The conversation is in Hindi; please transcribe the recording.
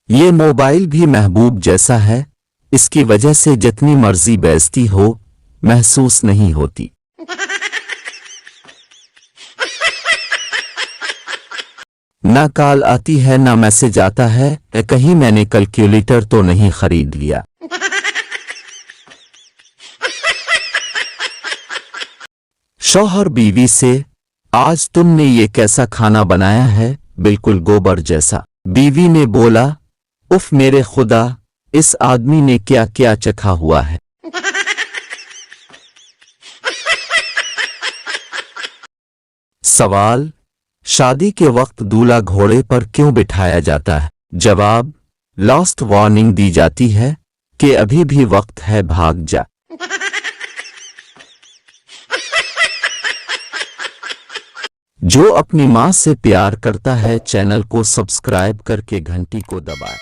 ये मोबाइल भी महबूब जैसा है, इसकी वजह से जितनी मर्जी बेइज्जती हो महसूस नहीं होती। ना कॉल आती है ना मैसेज आता है, कहीं मैंने कैलकुलेटर तो नहीं खरीद लिया। शौहर बीवी से, आज तुमने ये कैसा खाना बनाया है, बिल्कुल गोबर जैसा। बीवी ने बोला, उफ मेरे खुदा, इस आदमी ने क्या क्या चखा हुआ है। सवाल, शादी के वक्त दूल्हा घोड़े पर क्यों बिठाया जाता है? जवाब, लॉस्ट वार्निंग दी जाती है कि अभी भी वक्त है, भाग जा। जो अपनी मां से प्यार करता है चैनल को सब्सक्राइब करके घंटी को दबाए।